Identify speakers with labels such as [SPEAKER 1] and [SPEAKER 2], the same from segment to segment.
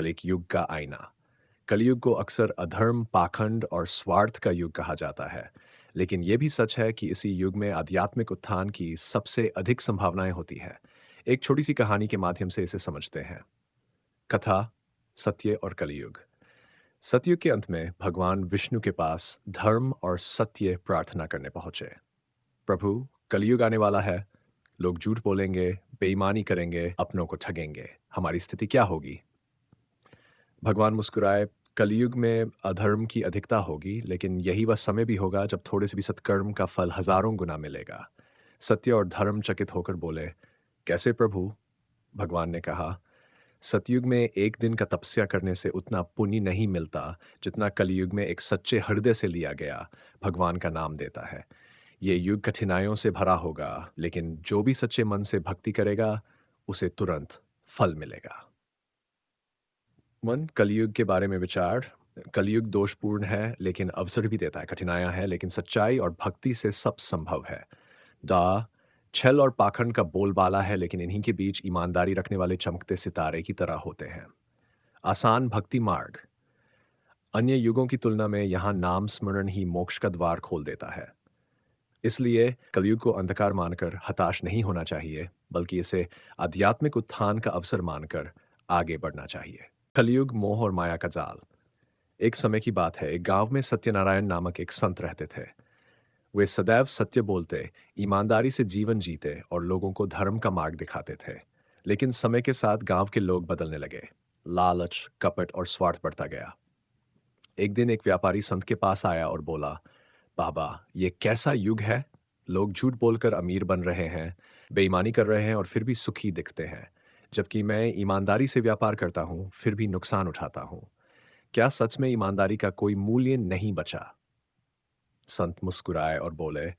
[SPEAKER 1] एक युग का आईना। कलयुग को अक्सर अधर्म, पाखंड और स्वार्थ का युग कहा जाता है। लेकिन यह भी सच है कि इसी युग में आध्यात्मिक उत्थान की सबसे अधिक संभावनाएं होती है। एक छोटी सी कहानी के माध्यम से इसे समझते हैं। कथा, सत्य और कलयुग। सतयुग के अंत में भगवान विष्णु के पास धर्म और सत्य प्रार्थना करने पहुंचे। प्रभु, कलयुग आने वाला है। लोग झूठ बोलेंगे, बेईमानी करेंगे, अपनों को ठगेंगे। हमारी स्थिति क्या होगी? भगवान मुस्कुराए, कलयुग में अधर्म की अधिकता होगी, लेकिन यही वह समय भी होगा जब थोड़े से भी सत्कर्म का फल हजारों गुना मिलेगा। सत्य और धर्म चकित होकर बोले, कैसे प्रभु? भगवान ने कहा, सतयुग में एक दिन का तपस्या करने से उतना पुण्य नहीं मिलता जितना कलयुग में एक सच्चे हृदय से लिया गया भगवान का नाम देता है। ये युग कठिनाइयों से भरा होगा, लेकिन जो भी सच्चे मन से भक्ति करेगा उसे तुरंत फल मिलेगा। मन, कलयुग के बारे में विचार। कलयुग दोषपूर्ण है लेकिन अवसर भी देता है। कठिनाइयां हैं लेकिन सच्चाई और भक्ति से सब संभव है। दा, छल और पाखंड का बोलबाला है, लेकिन इन्हीं के बीच ईमानदारी रखने वाले चमकते सितारे की तरह होते हैं। आसान भक्ति मार्ग। अन्य युगों की तुलना में यहाँ नाम स्मरण ही मोक्ष का द्वार खोल देता है। इसलिए कलयुग को अंधकार मानकर हताश नहीं होना चाहिए, बल्कि इसे आध्यात्मिक उत्थान का अवसर मानकर आगे बढ़ना चाहिए। कलयुग, मोह और माया का जाल। एक समय की बात है, एक गांव में सत्यनारायण नामक एक संत रहते थे। वे सदैव सत्य बोलते, ईमानदारी से जीवन जीते और लोगों को धर्म का मार्ग दिखाते थे। लेकिन समय के साथ गांव के लोग बदलने लगे। लालच, कपट और स्वार्थ बढ़ता गया। एक दिन एक व्यापारी संत के पास आया और बोला, बाबा, ये कैसा युग है? लोग झूठ बोलकर अमीर बन रहे हैं, बेईमानी कर रहे हैं और फिर भी सुखी दिखते हैं, जबकि मैं ईमानदारी से व्यापार करता हूँ फिर भी नुकसान उठाता हूँ। क्या सच में ईमानदारी का कोई मूल्य नहीं बचा? संत मुस्कुराए और बोले,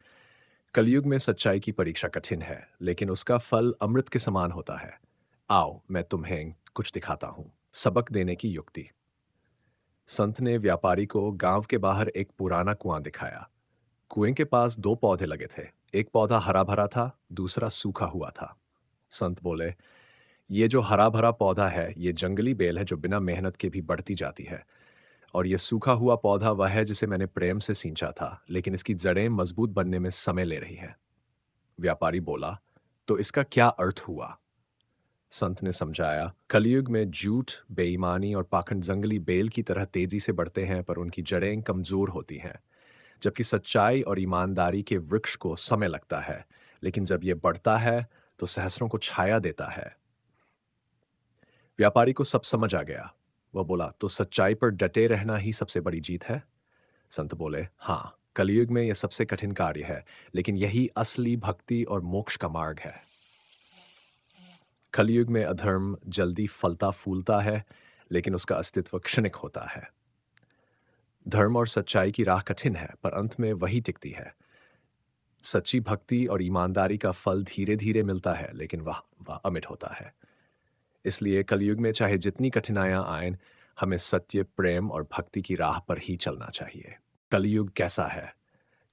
[SPEAKER 1] कलयुग में सच्चाई की परीक्षा कठिन है, लेकिन उसका फल अमृत के समान होता है। आओ, मैं तुम्हें कुछ दिखाता हूं। सबक देने की युक्ति। संत ने व्यापारी को गांव के बाहर एक पुराना कुआं दिखाया। कुएं के पास दो पौधे लगे थे। एक पौधा हरा भरा था, दूसरा सूखा हुआ था। संत बोले, ये जो हरा भरा पौधा है, ये जंगली बेल है जो बिना मेहनत के भी बढ़ती जाती है। और ये सूखा हुआ पौधा वह है जिसे मैंने प्रेम से सींचा था, लेकिन इसकी जड़ें मजबूत बनने में समय ले रही हैं। व्यापारी बोला, तो इसका क्या अर्थ हुआ? संत ने समझाया, कलयुग में झूठ, बेईमानी और पाखंड जंगली बेल की तरह तेजी से बढ़ते हैं, पर उनकी जड़ें कमजोर होती हैं। जबकि सच्चाई और ईमानदारी के वृक्ष को समय लगता है, लेकिन जब यह बढ़ता है तो सहस्रों को छाया देता है। व्यापारी को सब समझ आ गया। वह बोला, तो सच्चाई पर डटे रहना ही सबसे बड़ी जीत है? संत बोले, हाँ, कलयुग में यह सबसे कठिन कार्य है, लेकिन यही असली भक्ति और मोक्ष का मार्ग है। कलयुग में अधर्म जल्दी फलता फूलता है, लेकिन उसका अस्तित्व क्षणिक होता है। धर्म और सच्चाई की राह कठिन है, पर अंत में वही टिकती है। सच्ची भक्ति और ईमानदारी का फल धीरे धीरे मिलता है, लेकिन वह अमिट होता है। इसलिए कलयुग में चाहे जितनी कठिनाइयां आएं, हमें सत्य, प्रेम और भक्ति की राह पर ही चलना चाहिए। कलयुग कैसा है?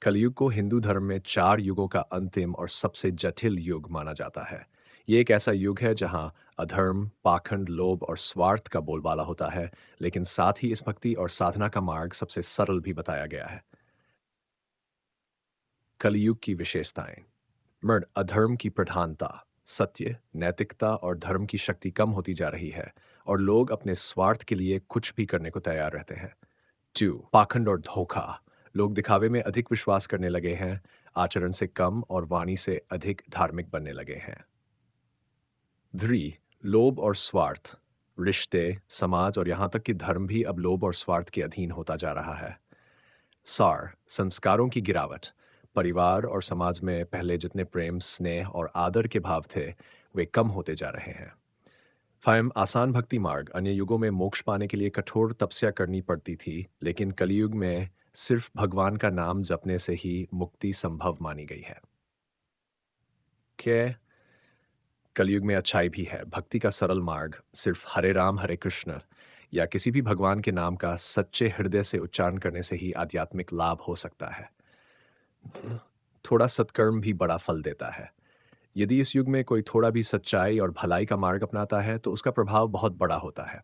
[SPEAKER 1] कलयुग को हिंदू धर्म में 4 युगों का अंतिम और सबसे जटिल युग माना जाता है। ये एक ऐसा युग है जहां अधर्म, पाखंड, लोभ और स्वार्थ का बोलबाला होता है, लेकिन साथ ही इस भक्ति और साधना का मार्ग सबसे सरल भी बताया गया है। कलयुग की विशेषताएं। मर्द, अधर्म की प्रधानता। सत्य, नैतिकता और धर्म की शक्ति कम होती जा रही है और लोग अपने स्वार्थ के लिए कुछ भी करने को तैयार रहते हैं। 2, पाखंड और धोखा। लोग दिखावे में अधिक विश्वास करने लगे हैं, आचरण से कम और वाणी से अधिक धार्मिक बनने लगे हैं। 3, लोभ और स्वार्थ। रिश्ते, समाज और यहां तक कि धर्म भी अब लोभ और स्वार्थ के अधीन होता जा रहा है। सार, संस्कारों की गिरावट। परिवार और समाज में पहले जितने प्रेम, स्नेह और आदर के भाव थे, वे कम होते जा रहे हैं। 5, आसान भक्ति मार्ग। अन्य युगों में मोक्ष पाने के लिए कठोर तपस्या करनी पड़ती थी, लेकिन कलयुग में सिर्फ भगवान का नाम जपने से ही मुक्ति संभव मानी गई है। क्या? कलयुग में अच्छाई भी है। भक्ति का सरल मार्ग सिर्फ हरे राम हरे कृष्ण या किसी भी भगवान के नाम का सच्चे हृदय से उच्चारण करने से ही आध्यात्मिक लाभ हो सकता है। थोड़ा सत्कर्म भी बड़ा फल देता है। यदि इस युग में कोई थोड़ा भी सच्चाई और भलाई का मार्ग अपनाता है तो उसका प्रभाव बहुत बड़ा होता है।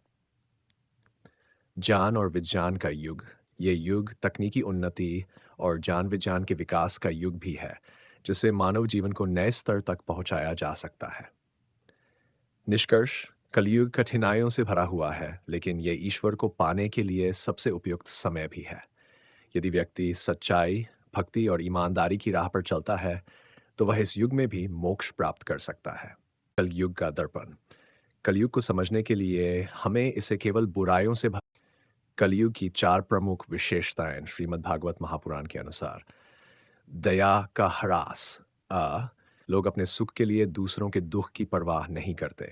[SPEAKER 1] ज्ञान और विज्ञान का युग। ये युग तकनीकी उन्नति और ज्ञान विज्ञान के विकास का युग भी है, जिससे मानव जीवन को नए स्तर तक पहुंचाया जा सकता है। निष्कर्ष, कलयुग कठिनाइयों से भरा हुआ है, लेकिन ये ईश्वर को पाने के लिए सबसे उपयुक्त समय भी है। यदि व्यक्ति सच्चाई, भक्ति और ईमानदारी की राह पर चलता है, तो वह इस युग में भी मोक्ष प्राप्त कर सकता है। कलयुग का दर्पण। कलयुग को समझने के लिए हमें इसे केवल बुराइयों से कलयुग की चार प्रमुख विशेषताएं श्रीमद् भागवत महापुराण के अनुसार। दया का ह्रास। अ लोग अपने सुख के लिए दूसरों के दुख की परवाह नहीं करते।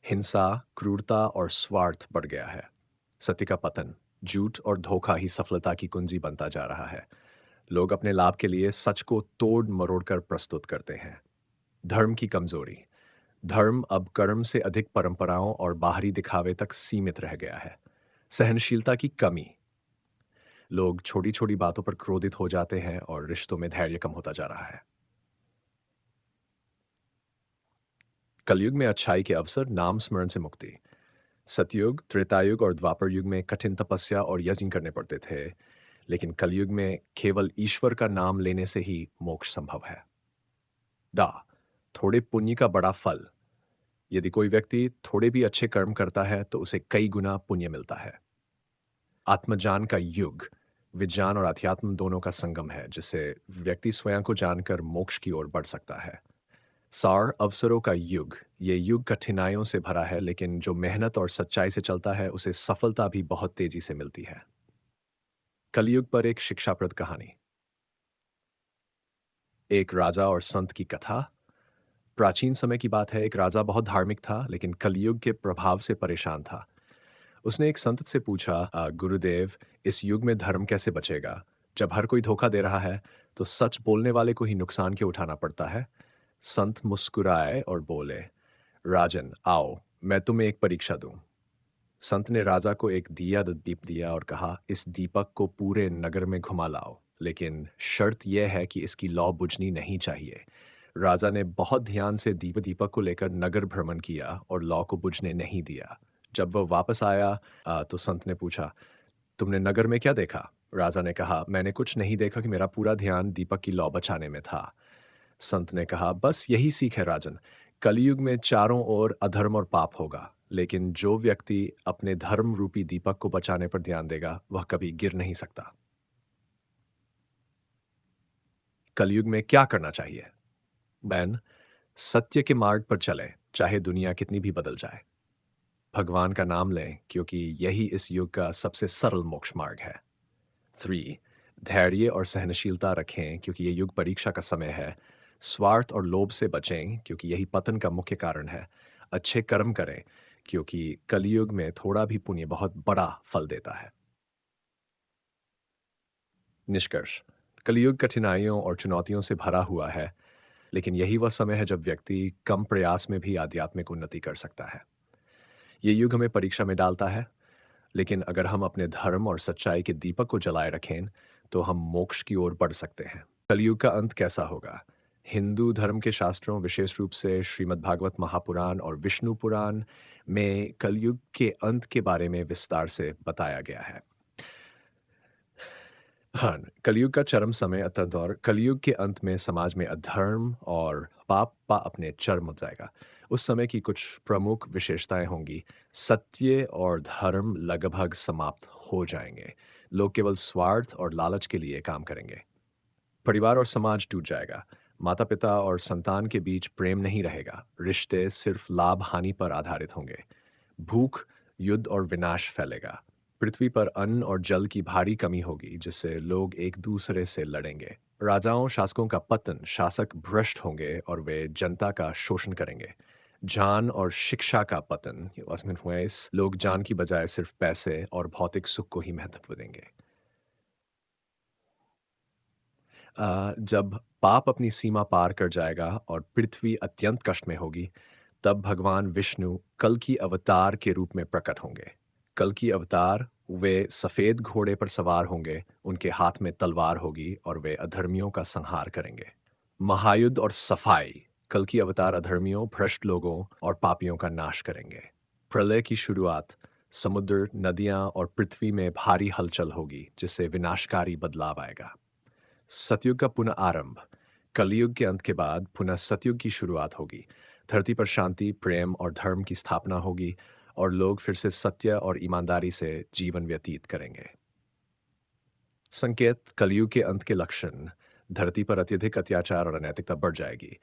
[SPEAKER 1] हिंसा, क्रूरता और स्वार्थ बढ़ गया है। सत्य का पतन। झूठ और धोखा ही सफलता की कुंजी बनता जा रहा है। लोग अपने लाभ के लिए सच को तोड़ मरोड़ कर प्रस्तुत करते हैं। धर्म की कमजोरी। धर्म अब कर्म से अधिक परंपराओं और बाहरी दिखावे तक सीमित रह गया है। सहनशीलता की कमी। लोग छोटी छोटी बातों पर क्रोधित हो जाते हैं और रिश्तों में धैर्य कम होता जा रहा है। कलयुग में अच्छाई के अवसर, नाम स्मरण से मुक्ति। सतयुग, त्रेतायुग और द्वापर युग में कठिन तपस्या और यज्ञ करने पड़ते थे, लेकिन कलयुग में केवल ईश्वर का नाम लेने से ही मोक्ष संभव है। दा थोड़े पुण्य का बड़ा फल। यदि कोई व्यक्ति थोड़े भी अच्छे कर्म करता है तो उसे कई गुना पुण्य मिलता है। आत्मज्ञान का युग। विज्ञान और अध्यात्म दोनों का संगम है, जिससे व्यक्ति स्वयं को जानकर मोक्ष की ओर बढ़ सकता है। सार अवसरों का युग। ये युग कठिनाइयों से भरा है, लेकिन जो मेहनत और सच्चाई से चलता है उसे सफलता भी बहुत तेजी से मिलती है। कलयुग पर एक शिक्षाप्रद कहानी। एक राजा और संत की कथा। प्राचीन समय की बात है। एक राजा बहुत धार्मिक था, लेकिन कलयुग के प्रभाव से परेशान था। उसने एक संत से पूछा, गुरुदेव, इस युग में धर्म कैसे बचेगा? जब हर कोई धोखा दे रहा है, तो सच बोलने वाले को ही नुकसान क्यों उठाना पड़ता है? संत मुस्कुराए और बोले, राजन, आओ, मैं तुम्हें एक परीक्षा दूं। संत ने राजा को एक दीप दिया और कहा, इस दीपक को पूरे नगर में घुमा लाओ, लेकिन शर्त यह है कि इसकी लौ बुझनी नहीं चाहिए। राजा ने बहुत ध्यान से दीपक को लेकर नगर भ्रमण किया और लौ को बुझने नहीं दिया। जब वह वापस आया, तो संत ने पूछा, तुमने नगर में क्या देखा? राजा ने कहा, मैंने कुछ नहीं देखा कि मेरा पूरा ध्यान दीपक की लौ बचाने में था। संत ने कहा, बस यही सीख है राजन। कलयुग में चारों ओर अधर्म और पाप होगा, लेकिन जो व्यक्ति अपने धर्म रूपी दीपक को बचाने पर ध्यान देगा, वह कभी गिर नहीं सकता। कलयुग में क्या करना चाहिए? बैन, सत्य के मार्ग पर चले, चाहे दुनिया कितनी भी बदल जाए। भगवान का नाम लें, क्योंकि यही इस युग का सबसे सरल मोक्ष मार्ग है। 3, धैर्य और सहनशीलता रखें, क्योंकि ये युग परीक्षा का समय है। स्वार्थ और लोभ से बचें, क्योंकि यही पतन का मुख्य कारण है। अच्छे कर्म करें, क्योंकि कलयुग में थोड़ा भी पुण्य बहुत बड़ा फल देता है। निष्कर्ष, कलयुग कठिनाइयों और चुनौतियों से भरा हुआ है, लेकिन यही वह समय है जब व्यक्ति कम प्रयास में भी आध्यात्मिक उन्नति कर सकता है। ये युग हमें परीक्षा में डालता है, लेकिन अगर हम अपने धर्म और सच्चाई के दीपक को जलाए रखें, तो हम मोक्ष की ओर बढ़ सकते हैं। कलयुग का अंत कैसा होगा? हिंदू धर्म के शास्त्रों, विशेष रूप से श्रीमद् भागवत महापुराण और विष्णु पुराण में कलयुग के अंत के बारे में विस्तार से बताया गया है। हाँ, कलयुग का चरम समय अत्यंत, और कलयुग के अंत में समाज में अधर्म और पाप अपने चरम हो जाएगा। उस समय की कुछ प्रमुख विशेषताएं होंगी। सत्य और धर्म लगभग समाप्त हो जाएंगे। लोग केवल स्वार्थ और लालच के लिए काम करेंगे। परिवार और समाज टूट जाएगा। माता पिता और संतान के बीच प्रेम नहीं रहेगा। रिश्ते सिर्फ लाभ हानि पर आधारित होंगे। भूख, युद्ध और विनाश फैलेगा। पृथ्वी पर अन्न और जल की भारी कमी होगी, जिससे लोग एक दूसरे से लड़ेंगे। राजाओं शासकों का पतन, शासक भ्रष्ट होंगे और वे जनता का शोषण करेंगे। ज्ञान और शिक्षा का पतन, लोग ज्ञान की बजाय सिर्फ पैसे और भौतिक सुख को ही महत्व देंगे। जब पाप अपनी सीमा पार कर जाएगा और पृथ्वी अत्यंत कष्ट में होगी, तब भगवान विष्णु कल की अवतार के रूप में प्रकट होंगे। कल की अवतार, वे सफेद घोड़े पर सवार होंगे, उनके हाथ में तलवार होगी और वे अधर्मियों का संहार करेंगे। महायुद्ध और सफाई, कल की अवतार अधर्मियों, भ्रष्ट लोगों और पापियों का नाश करेंगे। प्रलय की शुरुआत, समुद्र, नदियाँ और पृथ्वी में भारी हलचल होगी, जिससे विनाशकारी बदलाव आएगा। सतयुग का पुनः आरंभ। कलयुग के अंत के बाद पुनः सतयुग की शुरुआत होगी। धरती पर शांति, प्रेम और धर्म की स्थापना होगी और लोग फिर से सत्य और ईमानदारी से जीवन व्यतीत करेंगे। संकेत: कलयुग के अंत के लक्षण। धरती पर अत्यधिक अत्याचार और अनैतिकता बढ़ जाएगी।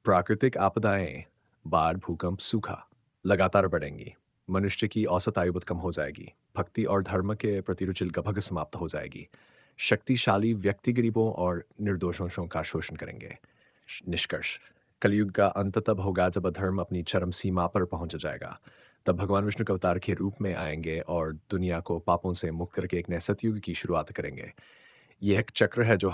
[SPEAKER 1] प्राकृतिक आपदाएं, बाढ़, भूकंप, सूखा लगातार बढ़ेंगी। मनुष्य की औसत आयु बहुत कम हो जाएगी। भक्ति और धर्म के प्रति रुचि लगभग समाप्त हो जाएगी। शक्तिशाली व्यक्ति गरीबों और निर्दोषों का शोषण करेंगे। निष्कर्ष: कलयुग का अंत तब होगा जब अधर्म अपनी चरम सीमा पर पहुंच जाएगा। तब भगवान विष्णु के अवतार के रूप में आएंगे और दुनिया को पापों से मुक्त करके एक नए सतयुग की शुरुआत करेंगे। ये एक चक्र है जो